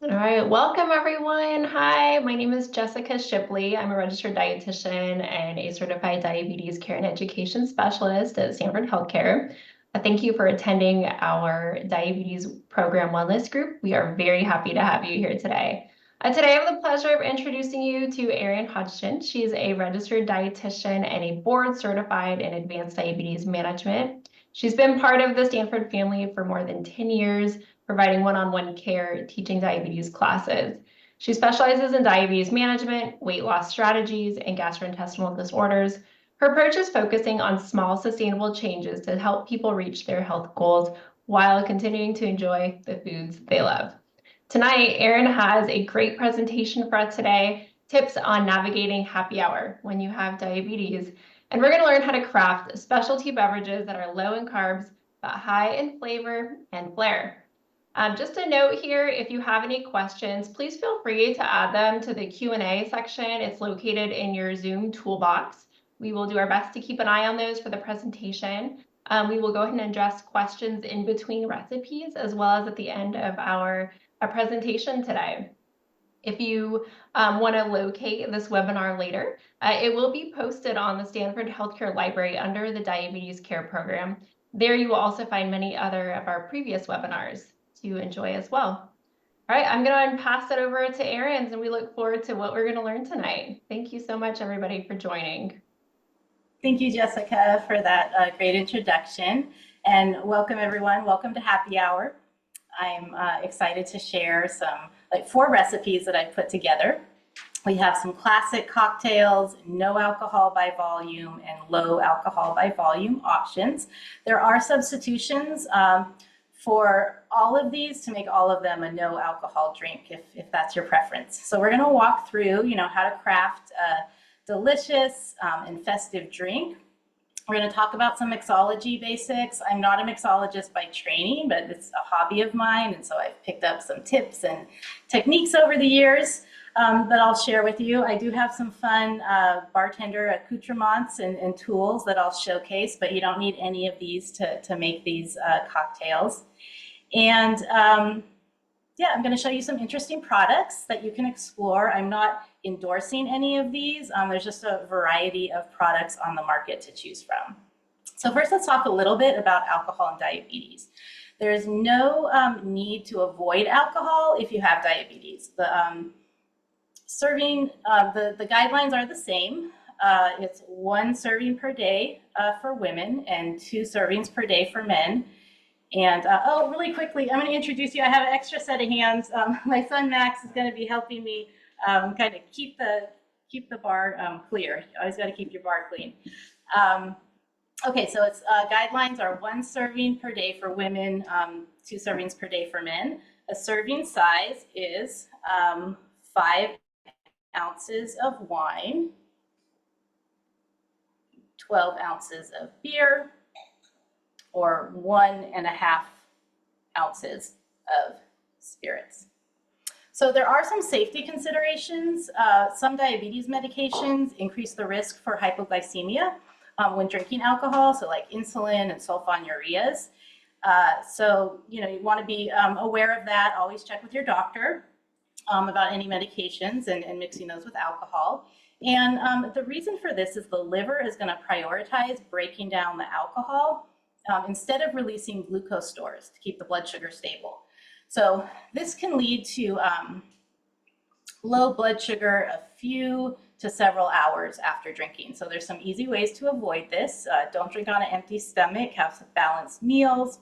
All right, welcome everyone. Hi, my name is Jessica Shipley. I'm a registered dietitian and a certified diabetes care and education specialist at Stanford Healthcare. Thank you for attending our diabetes program wellness group. We are very happy to have you here today. Today, I have the pleasure of introducing you to Erin Hodgson. She's a registered dietitian and a board certified in advanced diabetes management. She's been part of the Stanford family for more than 10 years, providing one-on-one care, teaching diabetes classes. She specializes in diabetes management, weight loss strategies, and gastrointestinal disorders. Her approach is focusing on small, sustainable changes to help people reach their health goals while continuing to enjoy the foods they love. Tonight, Erin has a great presentation for us today, tips on navigating happy hour when you have diabetes. And we're going to learn how to craft specialty beverages that are low in carbs, but high in flavor and flair. Just a note here, if you have any questions, please feel free to add them to the Q&A section. It's located in your Zoom toolbox. We will do our best to keep an eye on those for the presentation. We will go ahead and address questions in between recipes as well as at the end of our presentation today. If you want to locate this webinar later, it will be posted on the Stanford Healthcare Library under the Diabetes Care Program. There you will also find many other of our previous webinars to enjoy as well. All right, I'm going to pass it over to Erin, and we look forward to what we're going to learn tonight. Thank you so much, everybody, for joining. Thank you, Jessica, for that great introduction. And welcome, everyone. Welcome to Happy Hour. I'm excited to share some 4 recipes that I've put together. We have some classic cocktails, no alcohol by volume, and low alcohol by volume options. There are substitutions for all of these to make all of them a no alcohol drink if that's your preference. So we're going to walk through, how to craft a delicious and festive drink. We're going to talk about some mixology basics. I'm not a mixologist by training, but it's a hobby of mine, and so I've picked up some tips and techniques over the years that I'll share with you. I do have some fun bartender accoutrements and tools that I'll showcase, but you don't need any of these to make these cocktails. And yeah, I'm going to show you some interesting products that you can explore. I'm not endorsing any of these. There's just a variety of products on the market to choose from. So first, let's talk a little bit about alcohol and diabetes. There is no need to avoid alcohol if you have diabetes. The guidelines are the same. It's 1 serving per day for women and 2 servings per day for men. And oh, really quickly, I'm going to introduce you. I have an extra set of hands. My son Max is going to be helping me kind of keep the bar clear. You always got to keep your bar clean. Okay, so it's guidelines are 1 serving per day for women, 2 servings per day for men. A serving size is 5 ounces of wine, 12 ounces of beer, or 1.5 ounces of spirits. So there are some safety considerations. Some diabetes medications increase the risk for hypoglycemia when drinking alcohol, so like insulin and sulfonylureas. So you want to be aware of that. Always check with your doctor about any medications and mixing those with alcohol. And the reason for this is the liver is going to prioritize breaking down the alcohol instead of releasing glucose stores to keep the blood sugar stable. So this can lead to low blood sugar a few to several hours after drinking. So there's some easy ways to avoid this. Don't drink on an empty stomach, have some balanced meals.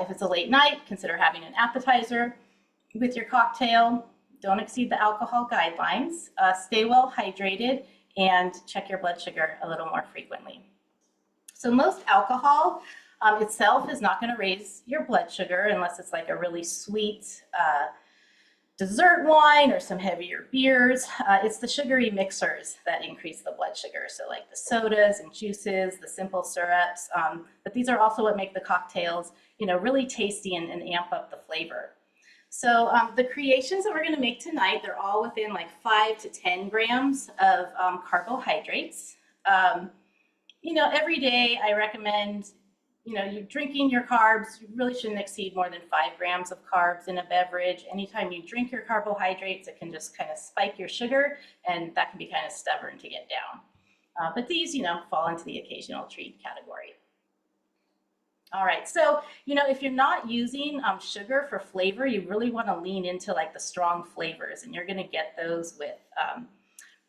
If it's a late night, consider having an appetizer with your cocktail. Don't exceed the alcohol guidelines. Stay well hydrated and check your blood sugar a little more frequently. So most alcohol itself is not going to raise your blood sugar unless it's like a really sweet dessert wine or some heavier beers. It's the sugary mixers that increase the blood sugar. So like the sodas and juices, the simple syrups, but these are also what make the cocktails, really tasty and amp up the flavor. So the creations that we're going to make tonight, they're all within like 5 to 10 grams of carbohydrates. Every day I recommend you're drinking your carbs, you really shouldn't exceed more than 5 grams of carbs in a beverage. Anytime you drink your carbohydrates, it can just kind of spike your sugar, and that can be kind of stubborn to get down. But these, fall into the occasional treat category. All right, so, if you're not using sugar for flavor, you really want to lean into like the strong flavors, and you're going to get those with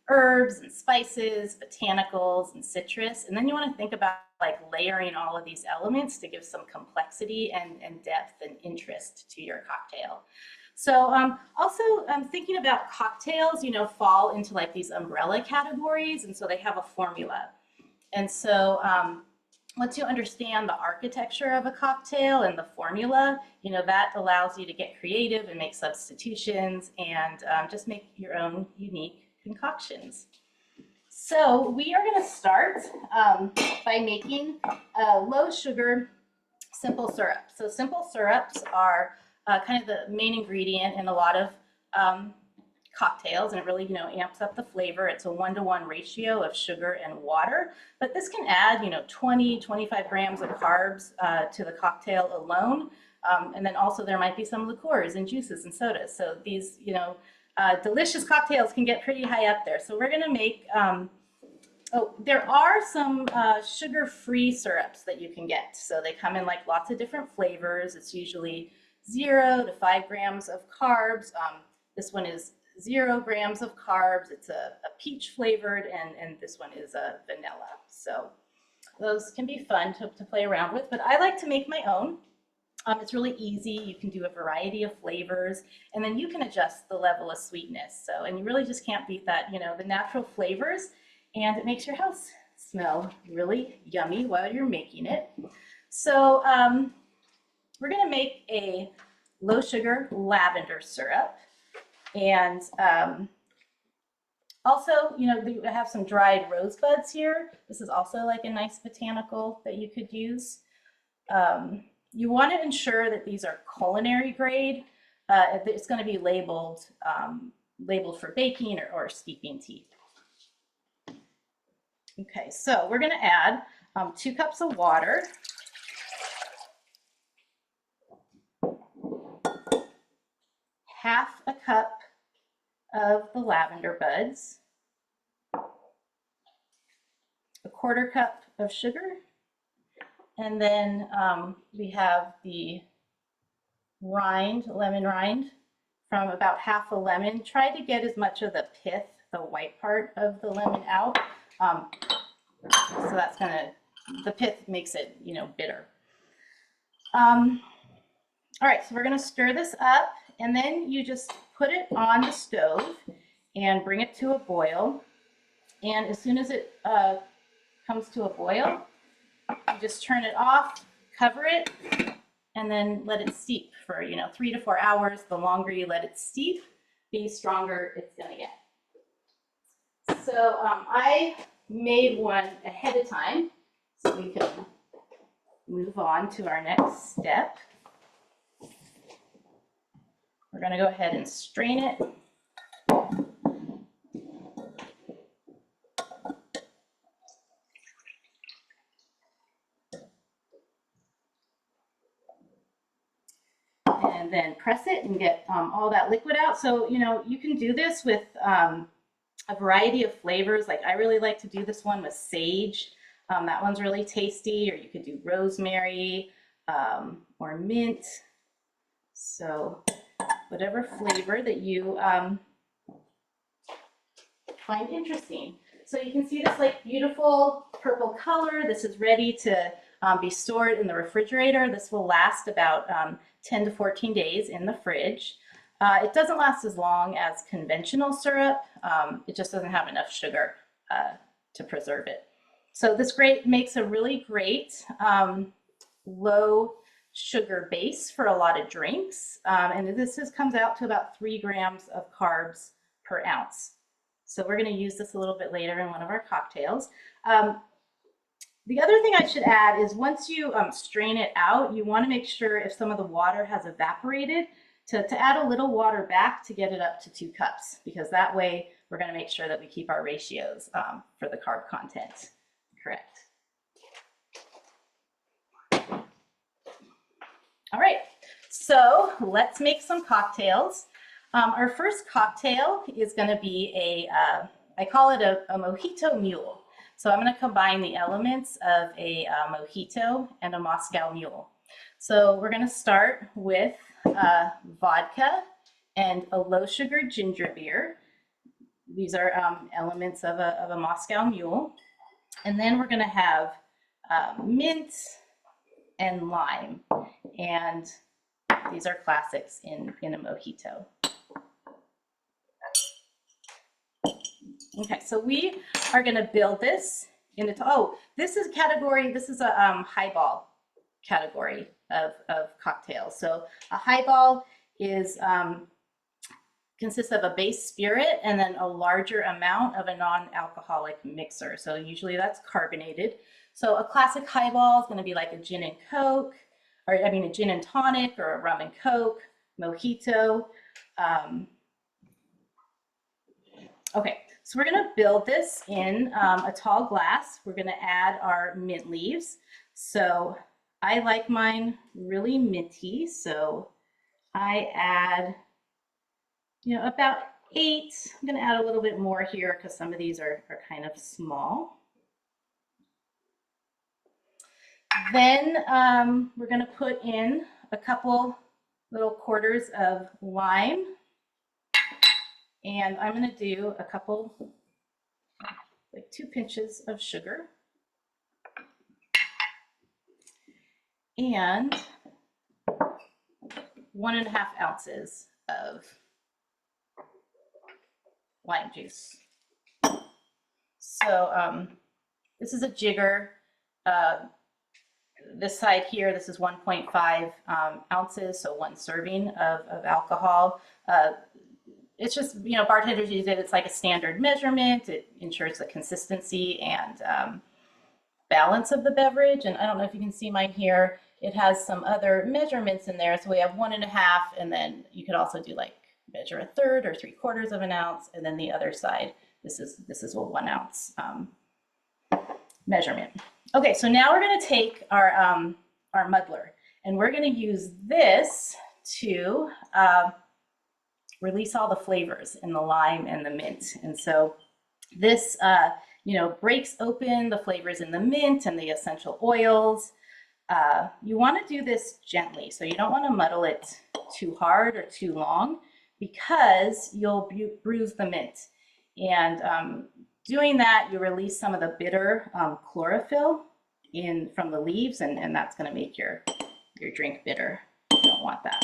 herbs and spices, botanicals and citrus. And then you want to think about like layering all of these elements to give some complexity and depth and interest to your cocktail. So also thinking about cocktails, fall into like these umbrella categories, and so they have a formula. And so once you understand the architecture of a cocktail and the formula, that allows you to get creative and make substitutions and just make your own unique concoctions. So we are going to start by making a low sugar simple syrup. So simple syrups are kind of the main ingredient in a lot of cocktails, and it really amps up the flavor. It's a 1-to-1 ratio of sugar and water, but this can add 20-25 grams of carbs to the cocktail alone, and then also there might be some liqueurs and juices and sodas. So these delicious cocktails can get pretty high up there. So we're going to make, there are some sugar-free syrups that you can get. So they come in like lots of different flavors. It's usually 0 to 5 grams of carbs. This one is 0 grams of carbs. It's a peach flavored, and this one is a vanilla. So those can be fun to play around with, but I like to make my own. It's really easy. You can do a variety of flavors, and then you can adjust the level of sweetness. So, and you really just can't beat that, the natural flavors, and it makes your house smell really yummy while you're making it. So we're going to make a low sugar lavender syrup, and also, we have some dried rosebuds here. This is also like a nice botanical that you could use. You want to ensure that these are culinary grade. It's going to be labeled for baking or steeping tea. Okay, so we're going to add 2 cups of water, half a cup of the lavender buds, a 1/4 cup of sugar, and then we have the lemon rind from about half a lemon. Try to get as much of the pith, the white part of the lemon out. So that's the pith makes it, bitter. All right, so we're gonna stir this up, and then you just put it on the stove and bring it to a boil. And as soon as it comes to a boil, you just turn it off, cover it, and then let it steep for 3 to 4 hours. The longer you let it steep, the stronger it's gonna get. So I made one ahead of time, so we can move on to our next step. We're gonna go ahead and strain it. And then press it and get all that liquid out. So, you can do this with a variety of flavors. Like I really like to do this one with sage. That one's really tasty, or you could do rosemary or mint. So whatever flavor that you find interesting. So you can see this like beautiful purple color. This is ready to be stored in the refrigerator. This will last about 10 to 14 days in the fridge. It doesn't last as long as conventional syrup. It just doesn't have enough sugar to preserve it. So this makes a really great low sugar base for a lot of drinks. And this comes out to about 3 grams of carbs per ounce. So we're going to use this a little bit later in one of our cocktails. The other thing I should add is once you strain it out, you want to make sure if some of the water has evaporated to add a little water back to get it up to 2 cups, because that way we're going to make sure that we keep our ratios for the carb content correct. All right, so let's make some cocktails. Our first cocktail is going to be I call it a Mojito Mule. So I'm going to combine the elements of a Mojito and a Moscow Mule. So we're going to start with vodka and a low sugar ginger beer. These are elements of a Moscow Mule. And then we're going to have mint and lime. And these are classics in a Mojito. Okay, so we are going to build this into, this is a category, this is a highball category of cocktails. So a highball is, consists of a base spirit and then a larger amount of a non-alcoholic mixer. So usually that's carbonated. So a classic highball is going to be like a gin and coke, or I mean a gin and tonic or a rum and coke, mojito. Okay. So we're going to build this in a tall glass. We're going to add our mint leaves. So I like mine really minty. So I add, about 8. I'm going to add a little bit more here because some of these are kind of small. Then we're going to put in a couple little quarters of lime. And I'm going to do a couple, like 2 pinches of sugar. And 1.5 ounces of lime juice. So this is a jigger. This side here, this is 1.5 ounces, so 1 serving of alcohol. It's just, bartenders use it. It's like a standard measurement. It ensures the consistency and balance of the beverage. And I don't know if you can see mine here. It has some other measurements in there. So we have 1.5, and then you could also do like measure 1/3 or 3/4 of an ounce. And then the other side, this is a 1 ounce measurement. Okay, so now we're going to take our muddler, and we're going to use this to release all the flavors in the lime and the mint. And so this, breaks open the flavors in the mint and the essential oils. You want to do this gently. So you don't want to muddle it too hard or too long because you'll bruise the mint. And doing that, you release some of the bitter chlorophyll from the leaves, and that's going to make your drink bitter. You don't want that.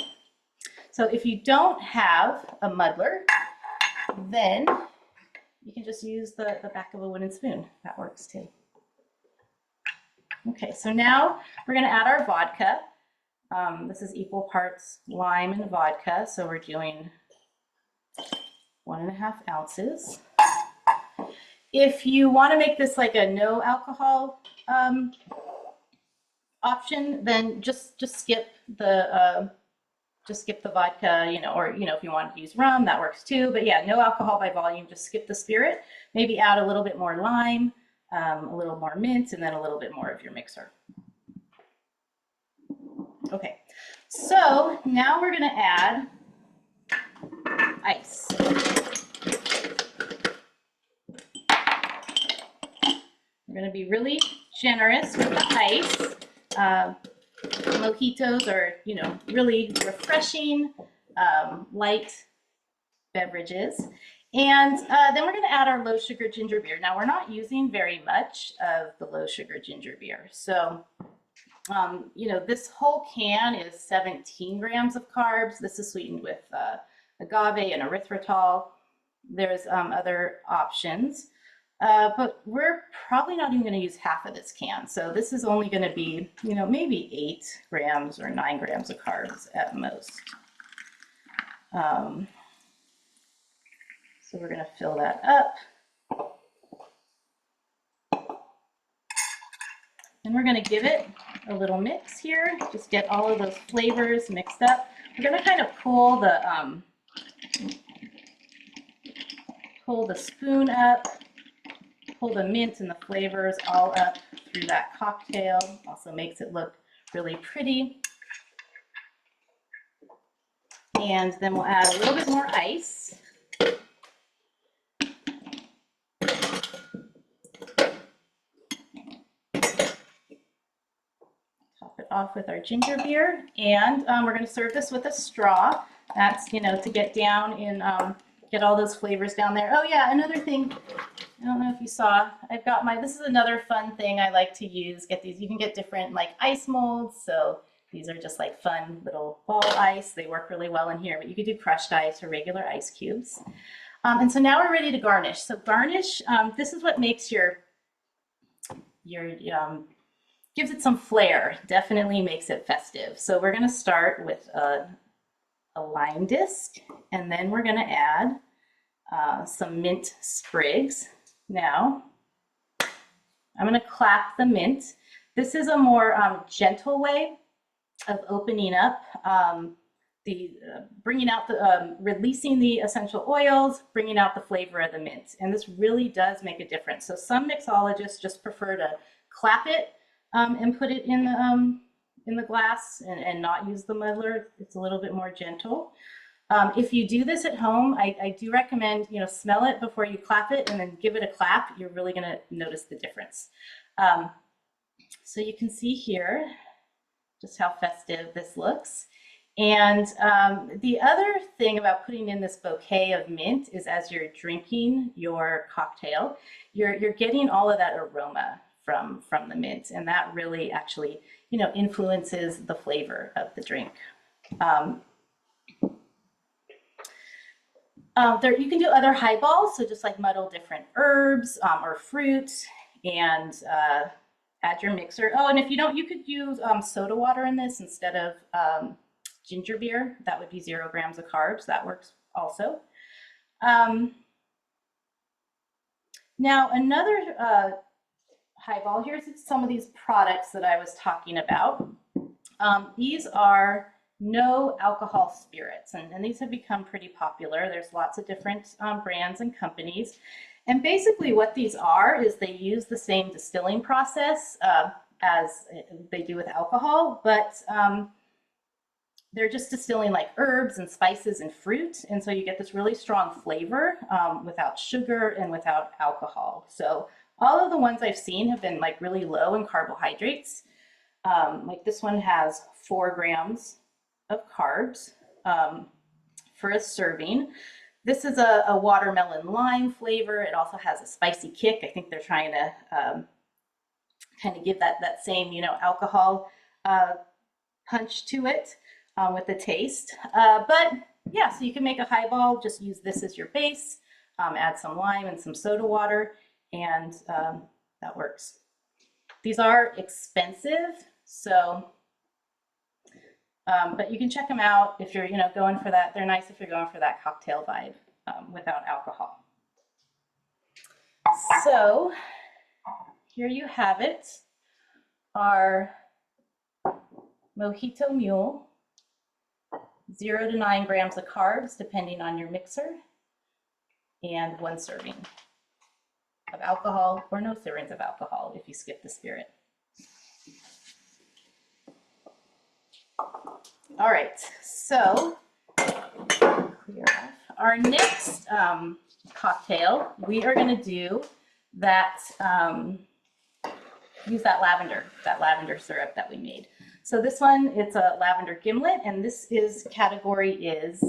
So if you don't have a muddler, then you can just use the back of a wooden spoon. That works too. Okay, so now we're going to add our vodka. This is equal parts lime and vodka, so we're doing 1.5 ounces. If you want to make this like a no alcohol option, then just skip the vodka, or if you want to use rum, that works too. But yeah, no alcohol by volume. Just skip the spirit. Maybe add a little bit more lime, a little more mint, and then a little bit more of your mixer. Okay, so now we're going to add ice. We're going to be really generous with the ice. Mojitos are, really refreshing, light beverages. And then we're going to add our low sugar ginger beer. Now we're not using very much of the low sugar ginger beer. So, this whole can is 17 grams of carbs. This is sweetened with agave and erythritol. There's other options. But we're probably not even going to use half of this can. So this is only going to be, maybe 8 grams or 9 grams of carbs at most. So we're going to fill that up. And we're going to give it a little mix here. Just get all of those flavors mixed up. We're going to kind of pull the spoon up. Pull the mint and the flavors all up through that cocktail. Also makes it look really pretty. And then we'll add a little bit more ice. Top it off with our ginger beer. And we're going to serve this with a straw. That's, to get down in, get all those flavors down there. Oh yeah, another thing, I don't know if you saw, I've got this is another fun thing I like to use. Get these, you can get different like ice molds. So these are just like fun little ball ice. They work really well in here, but you could do crushed ice or regular ice cubes. And so now we're ready to garnish. So garnish, this is what makes your gives it some flair, definitely makes it festive. So we're gonna start with a lime disc, and then we're gonna add some mint sprigs. Now, I'm gonna clap the mint. This is a more gentle way of opening up bringing out the, releasing the essential oils, bringing out the flavor of the mint. And this really does make a difference. So some mixologists just prefer to clap it and put it in the glass and not use the muddler. It's a little bit more gentle. If you do this at home, I do recommend, smell it before you clap it and then give it a clap. You're really gonna notice the difference. So you can see here just how festive this looks. And the other thing about putting in this bouquet of mint is as you're drinking your cocktail, you're getting all of that aroma from the mint, and that really actually, influences the flavor of the drink. You can do other highballs, so just like muddle different herbs or fruit and add your mixer. Oh, and if you don't, you could use soda water in this instead of ginger beer. That would be 0 grams of carbs. That works also. Now another highball, here's some of these products that I was talking about. These are no alcohol spirits, and these have become pretty popular. There's lots of different brands and companies. And basically what these are is they use the same distilling process as they do with alcohol, but they're just distilling like herbs and spices and fruit. And so you get this really strong flavor without sugar and without alcohol. So all of the ones I've seen have been like really low in carbohydrates. Like this one has 4 grams of carbs for a serving. This is a watermelon lime flavor. It also has a spicy kick. I think they're trying to kind of give that same, alcohol punch to it with the taste. But yeah, so you can make a highball, just use this as your base, add some lime and some soda water, and that works. These are expensive, so but you can check them out if you're, going for that. They're nice if you're going for that cocktail vibe without alcohol. So here you have it, our Mojito Mule, 0 to 9 grams of carbs, depending on your mixer, and 1 serving of alcohol, or no servings of alcohol if you skip the spirit. All right, so clear off. Our next cocktail, we are going to do that, use that lavender syrup that we made. So this one, it's a Lavender Gimlet, and this category is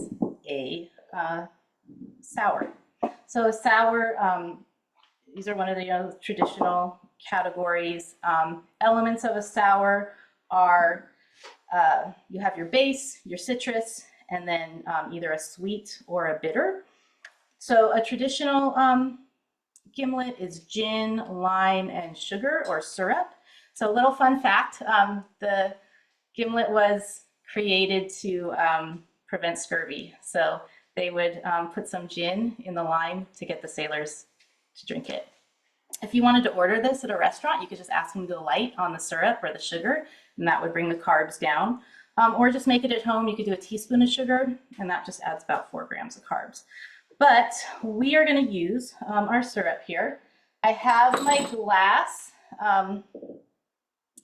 a sour. So a sour, these are one of the traditional categories. Elements of a sour are you have your base, your citrus, and then either a sweet or a bitter. So a traditional gimlet is gin, lime, and sugar or syrup. So a little fun fact, the gimlet was created to prevent scurvy. So they would put some gin in the lime to get the sailors to drink it. If you wanted to order this at a restaurant, you could just ask them to light on the syrup or the sugar, and that would bring the carbs down. Or just make it at home. You could do a teaspoon of sugar, and that just adds about 4 grams of carbs. But we are going to use our syrup here. I have my glass.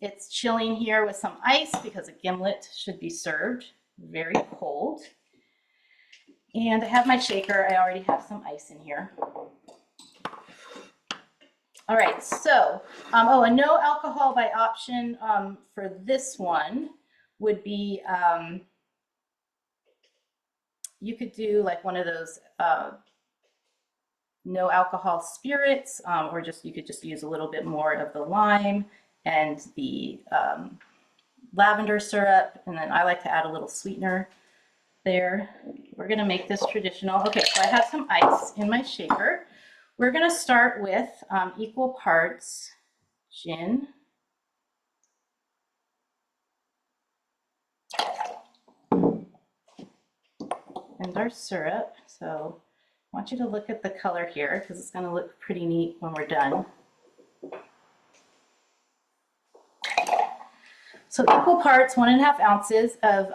It's chilling here with some ice because a gimlet should be served very cold. And I have my shaker. I already have some ice in here. All right, so, oh, a no alcohol by option for this one would be, you could do like one of those no alcohol spirits, or you could just use a little bit more of the lime and the lavender syrup, and then I like to add a little sweetener there. We're gonna make this traditional. Okay, so I have some ice in my shaker. We're gonna start with equal parts gin and our syrup. So I want you to look at the color here because it's gonna look pretty neat when we're done. So equal parts, 1.5 ounces of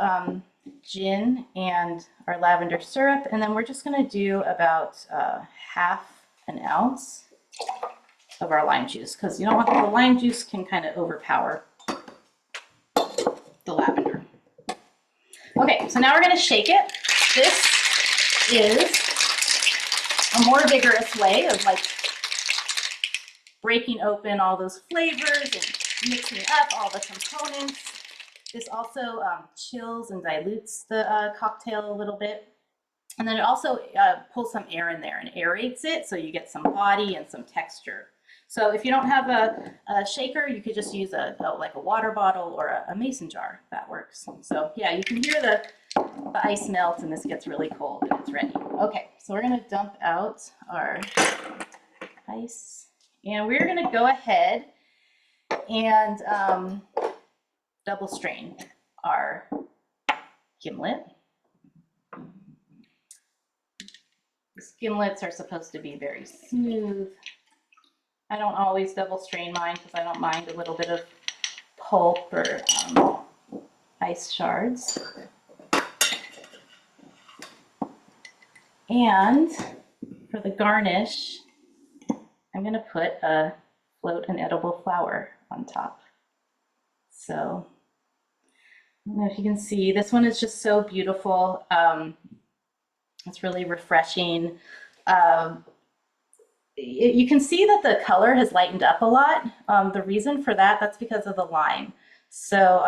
gin and our lavender syrup, and then we're just going to do about 1/2 ounce of our lime juice, because you don't want the lime juice can kind of overpower the lavender. Okay, so now we're going to shake it. This is a more vigorous way of like breaking open all those flavors and mixing up all the components. This also chills and dilutes the cocktail a little bit. And then it also pulls some air in there and aerates it, so you get some body and some texture. So if you don't have a shaker, you could just use like a water bottle or a mason jar. That works. So yeah, you can hear the ice melt and this gets really cold and it's ready. Okay, so we're gonna dump out our ice and we're gonna go ahead and double strain our gimlet. These gimlets are supposed to be very smooth. I don't always double strain mine because I don't mind a little bit of pulp or ice shards. And for the garnish, I'm going to put float an edible flower on top. So I don't know if you can see, this one is just so beautiful. It's really refreshing. You can see that the color has lightened up a lot. The reason for that's because of the lime. So,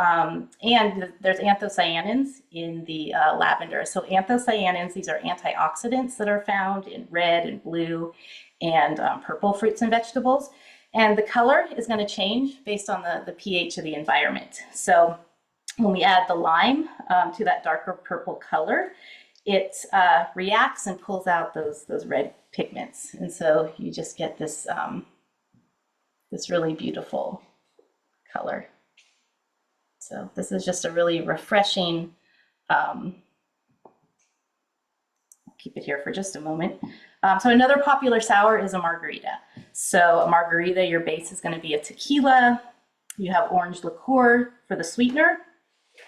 and there's anthocyanins in the lavender. So anthocyanins, these are antioxidants that are found in red and blue and purple fruits and vegetables. And the color is going to change based on the pH of the environment. So when we add the lime to that darker purple color, it reacts and pulls out those red pigments. And so you just get this, this really beautiful color. So this is just a really refreshing, I'll keep it here for just a moment. So another popular sour is a margarita. So a margarita, your base is going to be a tequila. You have orange liqueur for the sweetener.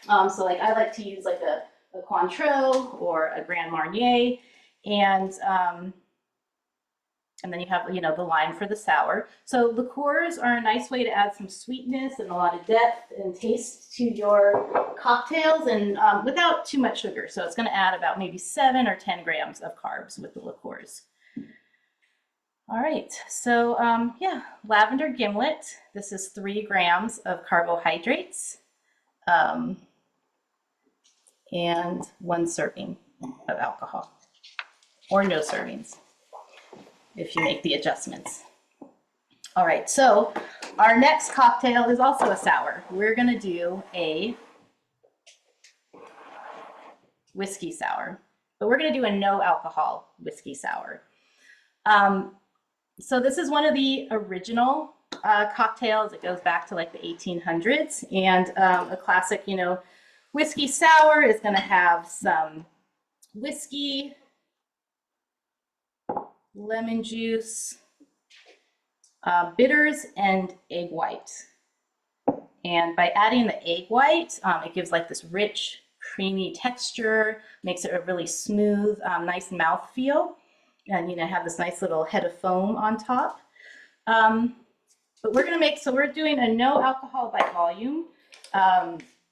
So like I like to use like a Cointreau or a Grand Marnier, and then you have, you know, the lime for the sour. So liqueurs are a nice way to add some sweetness and a lot of depth and taste to your cocktails, and without too much sugar. So it's going to add about maybe 7 or 10 grams of carbs with the liqueurs. All right, so yeah, lavender gimlet. This is 3 grams of carbohydrates. And 1 serving of alcohol, or no servings if you make the adjustments. All right, so our next cocktail is also a sour. We're going to do a whiskey sour, but we're going to do a no alcohol whiskey sour. So this is one of the original cocktails. It goes back to like the 1800s, and a classic, you know, whiskey sour is going to have some whiskey, lemon juice, bitters, and egg white. And by adding the egg white, it gives like this rich, creamy texture, makes it a really smooth, nice mouth feel, and you know, have this nice little head of foam on top. But we're going to make, so we're doing a no alcohol by volume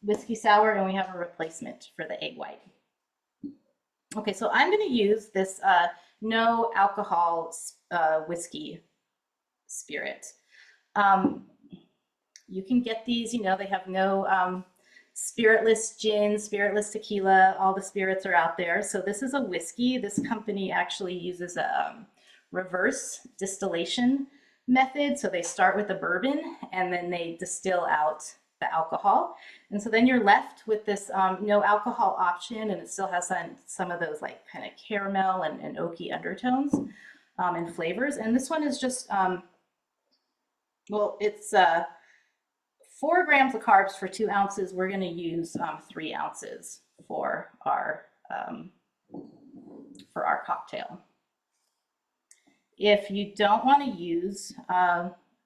whiskey sour, and we have a replacement for the egg white. Okay, so I'm going to use this no alcohol whiskey spirit. You can get these, you know, they have no spiritless gin, spiritless tequila, all the spirits are out there. So this is a whiskey. This company actually uses a reverse distillation method. So they start with the bourbon and then they distill out the alcohol. And so then you're left with this no alcohol option, and it still has some of those like kind of caramel and oaky undertones and flavors. And this one is just, well, it's 4 grams of carbs for 2 ounces. We're going to use 3 ounces for our cocktail. If you don't want to use,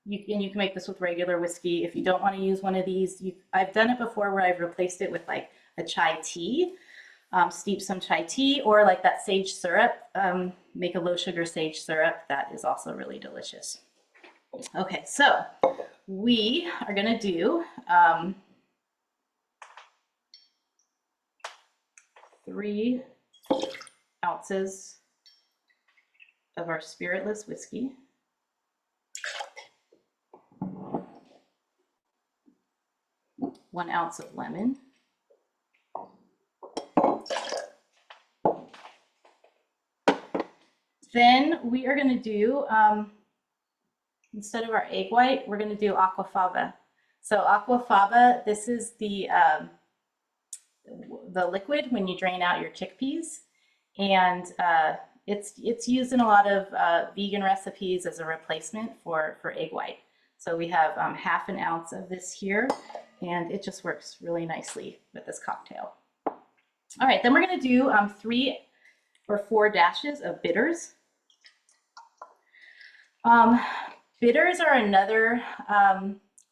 you can make this with regular whiskey. If you don't want to use one of these, I've done it before where I've replaced it with like a chai tea, steep some chai tea, or like that sage syrup, make a low sugar sage syrup. That is also really delicious. Okay, so we are going to do 3 ounces of our spiritless whiskey. One ounce of lemon. Then we are going to do, instead of our egg white, we're going to do Aquafaba. So Aquafaba, this is the liquid when you drain out your chickpeas, and it's used in a lot of vegan recipes as a replacement for egg white. So we have half an ounce of this here, and it just works really nicely with this cocktail. All right, then we're going to do 3 or 4 dashes of bitters. Bitters are another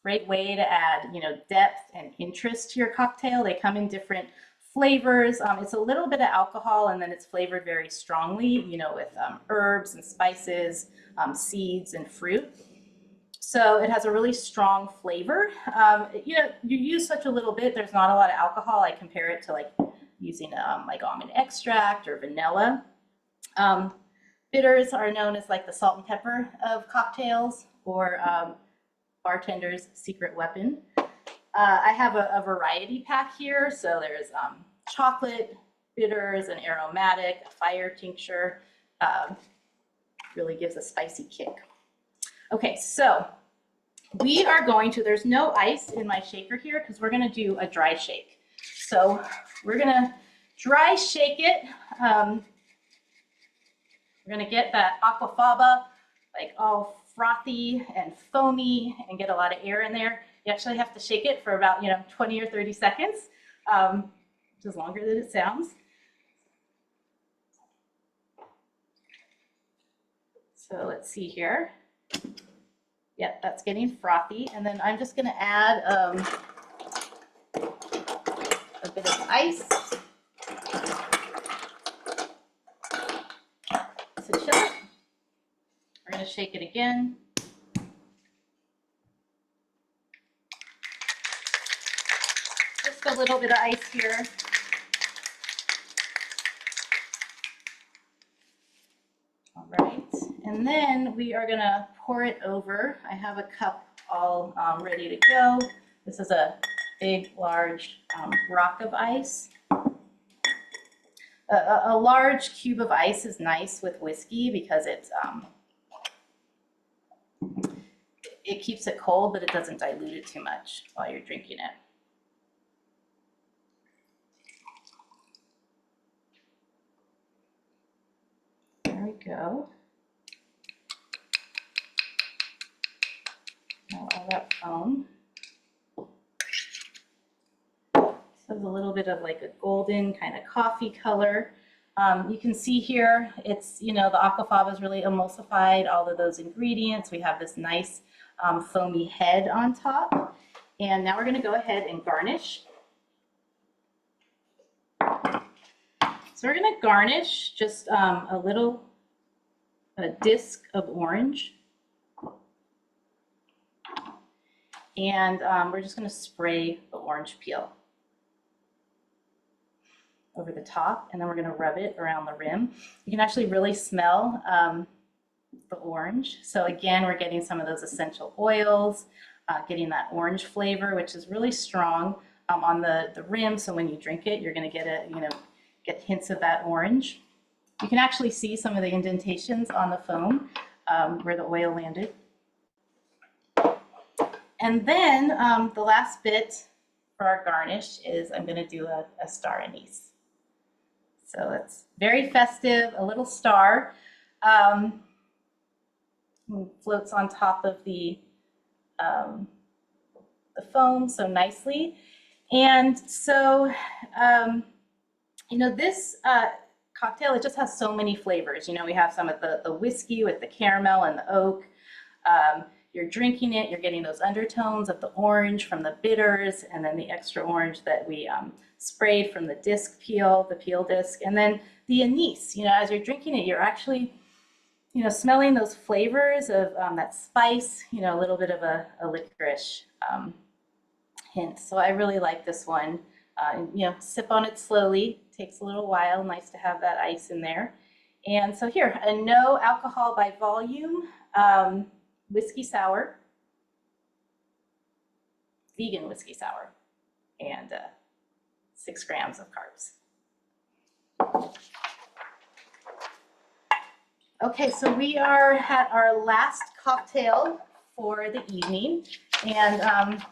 great way to add, you know, depth and interest to your cocktail. They come in different flavors. It's a little bit of alcohol, and then it's flavored very strongly, you know, with herbs and spices, seeds and fruit. So it has a really strong flavor. You know, you use such a little bit, there's not a lot of alcohol. I compare it to like using like almond extract or vanilla. Bitters are known as like the salt and pepper of cocktails, or bartender's secret weapon. I have a variety pack here. So there's chocolate, bitters, an aromatic, a fire tincture. Really gives a spicy kick. Okay, so we are going to, there's no ice in my shaker here because we're going to do a dry shake. So we're going to dry shake it. We're going to get that Aquafaba like all frothy and foamy and get a lot of air in there. You actually have to shake it for about, 20 or 30 seconds, which is longer than it sounds. So let's see here. Yep, that's getting frothy. And then I'm just going to add a bit of ice to chill it. We're going to shake it again. Just a little bit of ice here. All right, and then we are going to pour it over. I have a cup all ready to go. This is a big, large rock of ice. A large cube of ice is nice with whiskey because it keeps it cold, but it doesn't dilute it too much while you're drinking it. There we go. Now all that foam. So there's a little bit of like a golden kind of coffee color. You can see here, it's, the Aquafaba is really emulsified all of those ingredients. We have this nice foamy head on top. And now we're going to go ahead and garnish. So we're going to garnish just a disc of orange. And we're just going to spray the orange peel. over the top, and then we're gonna rub it around the rim. You can actually really smell the orange. So again, we're getting some of those essential oils, getting that orange flavor, which is really strong on the rim. So when you drink it, you're gonna get hints of that orange. You can actually see some of the indentations on the foam where the oil landed. And then the last bit for our garnish is I'm gonna do a star anise. So it's very festive, a little star. Floats on top of the foam so nicely. And so, this cocktail, it just has so many flavors. We have some of the whiskey with the caramel and the oak. You're drinking it, you're getting those undertones of the orange from the bitters, and then the extra orange that we sprayed from the peel disc, and then the anise. As you're drinking it, you're actually, smelling those flavors of that spice, a little bit of a licorice hint. So I really like this one. Sip on it slowly. Takes a little while. Nice to have that ice in there. And so here, a no alcohol by volume whiskey sour, vegan whiskey sour, and 6 grams of carbs. Okay, so we are at our last cocktail for the evening, and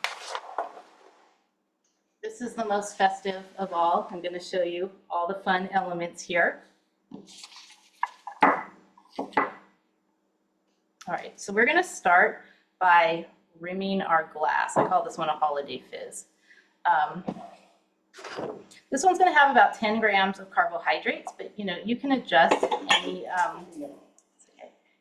this is the most festive of all. I'm going to show you all the fun elements here. All right, so we're going to start by rimming our glass. I call this one a Holiday Fizz. This one's going to have about 10 grams of carbohydrates, but you can adjust any.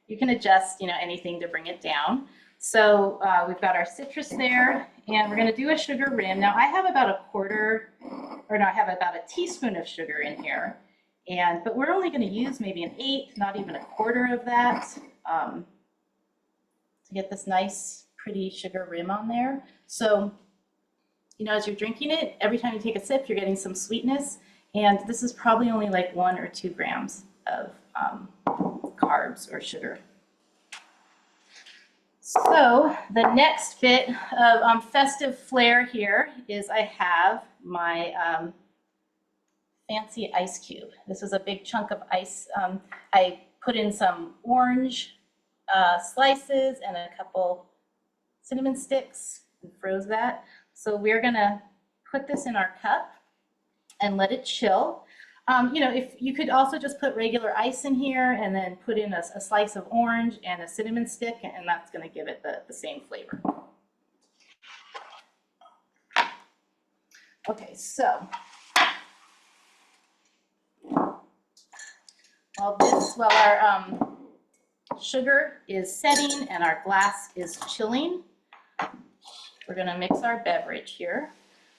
You can adjust anything to bring it down. So we've got our citrus there, and we're going to do a sugar rim. Now I have about I have about a teaspoon of sugar in here, but we're only going to use maybe an eighth, not even a quarter of that, to get this nice, pretty sugar rim on there. So, as you're drinking it, every time you take a sip, you're getting some sweetness, and this is probably only like 1 or 2 grams of carbs or sugar. So the next bit of festive flair here is I have my fancy ice cube. This is a big chunk of ice. I put in some orange slices and a couple cinnamon sticks and froze that. So we're gonna put this in our cup and let it chill. If you could also just put regular ice in here and then put in a slice of orange and a cinnamon stick, and that's going to give it the same flavor. Okay, so while our sugar is setting and our glass is chilling, we're going to mix our beverage here.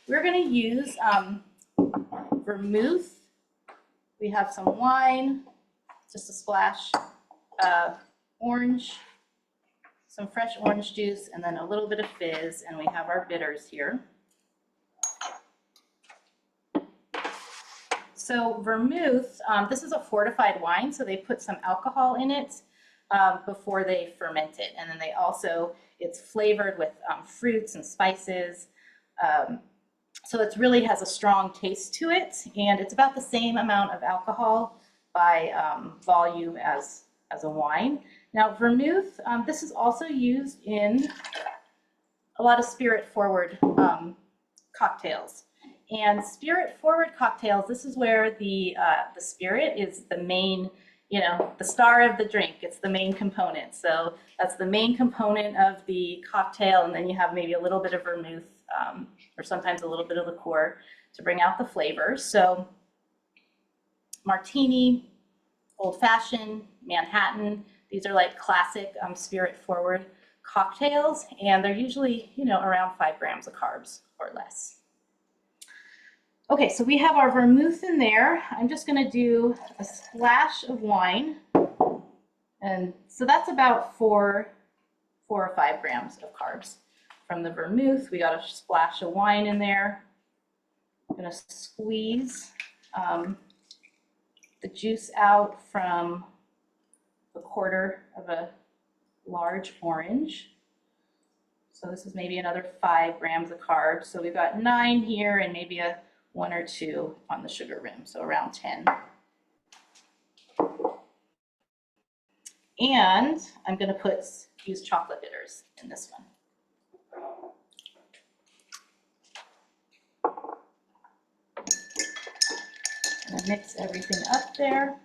We're going to use vermouth. We have some wine, just a splash, orange, some fresh orange juice, and then a little bit of fizz, and we have our bitters here. So vermouth, this is a fortified wine, so they put some alcohol in it before they ferment it, and then it's flavored with fruits and spices. So it really has a strong taste to it, and it's about the same amount of alcohol by volume as a wine. Now vermouth, this is also used in a lot of spirit-forward cocktails. And spirit-forward cocktails, this is where the spirit is the main, the star of the drink. It's the main component. So that's the main component of the cocktail, and then you have maybe a little bit of vermouth, or sometimes a little bit of liqueur to bring out the flavors. So martini, old fashioned, Manhattan, these are like classic spirit forward cocktails, and they're usually, around 5 grams of carbs or less. Okay, so we have our vermouth in there. I'm just gonna do a splash of wine. And so that's about 4 or 5 grams of carbs. From the vermouth, we got a splash of wine in there. I'm gonna squeeze the juice out from a quarter of a large orange. So this is maybe another 5 grams of carbs. So we've got 9 here and maybe a 1 or 2 on the sugar rim, so around 10. And I'm going to use chocolate bitters in this one. And mix everything up there.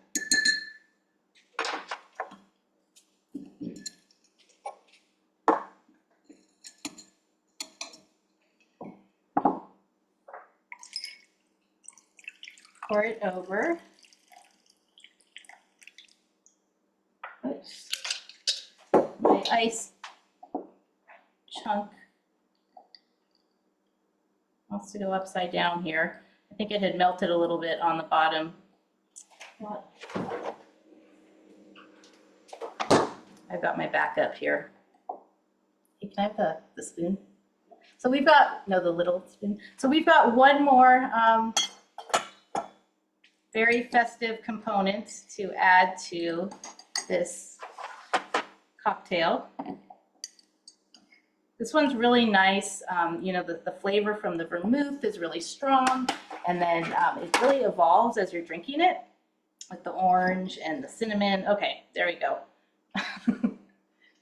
Pour it over. Oops. My ice chunk wants to go upside down here. I think it had melted a little bit on the bottom. What? I've got my backup here. Hey, can I have the spoon? So we've got, no, the little spoon. So we've got one more very festive component to add to this cocktail. This one's really nice. You know, the flavor from the vermouth is really strong, and then it really evolves as you're drinking it, with the orange and the cinnamon. Okay, there we go.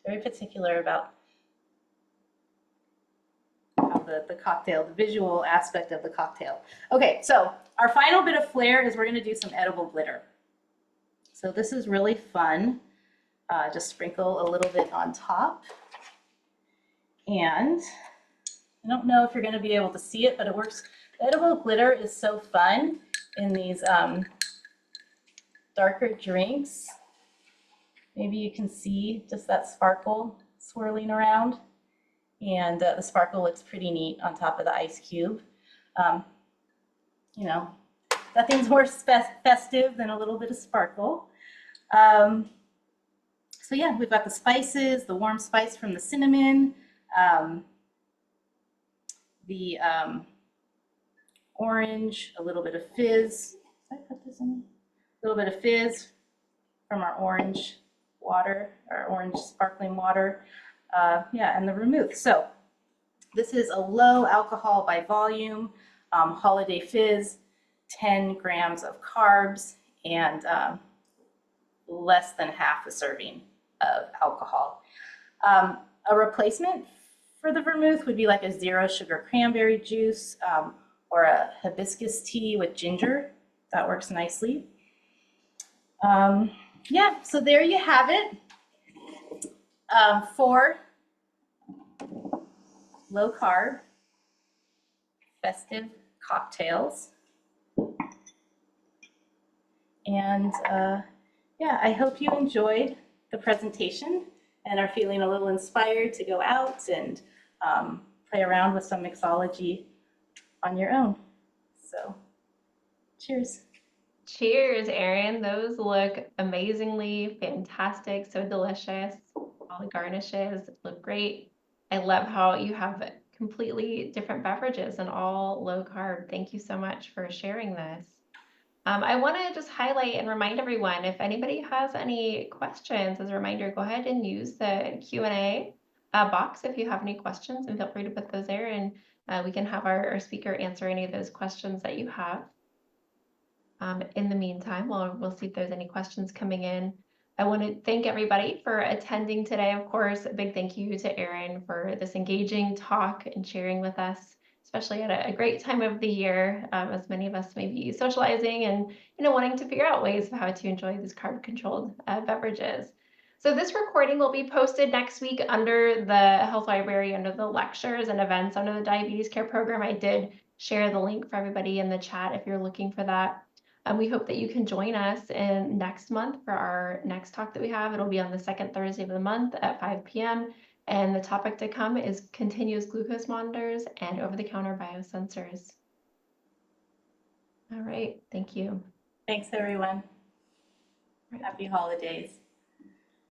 Very particular about how the cocktail, the visual aspect of the cocktail. Okay, so our final bit of flair is we're going to do some edible glitter. So this is really fun. Just sprinkle a little bit on top. And I don't know if you're going to be able to see it, but it works. The edible glitter is so fun in these darker drinks. Maybe you can see just that sparkle swirling around. And the sparkle looks pretty neat on top of the ice cube. You know, nothing's more festive than a little bit of sparkle. So yeah, we've got the spices, the warm spice from the cinnamon, the orange, a little bit of fizz. Did I put this in? A little bit of fizz from our orange water, our orange sparkling water. Yeah, and the vermouth. So this is a low alcohol by volume holiday fizz, 10 grams of carbs, and less than half a serving of alcohol. A replacement for the vermouth would be like a 0 sugar cranberry juice or a hibiscus tea with ginger. That works nicely. Yeah, so there you have it. 4 low carb festive cocktails. And yeah, I hope you enjoyed the presentation and are feeling a little inspired to go out and play around with some mixology on your own. So, cheers. Cheers, Erin. Those look amazingly fantastic, so delicious. All the garnishes look great. I love how you have completely different beverages and all low carb. Thank you so much for sharing this. I want to just highlight and remind everyone, if anybody has any questions, as a reminder, go ahead and use the Q&A box if you have any questions, and feel free to put those there, and we can have our speaker answer any of those questions that you have. In the meantime, we'll see if there's any questions coming in. I want to thank everybody for attending today. Of course, a big thank you to Erin for this engaging talk and sharing with us, especially at a great time of the year, as many of us may be socializing and wanting to figure out ways of how to enjoy these carb-controlled beverages. So this recording will be posted next week under the Health Library, under the lectures and events under the Diabetes Care Program. I did share the link for everybody in the chat if you're looking for that. We hope that you can join us in next month for our next talk that we have. It'll be on the second Thursday of the month at 5 p.m. And the topic to come is continuous glucose monitors and over-the-counter biosensors. All right, thank you. Thanks, everyone. Happy holidays.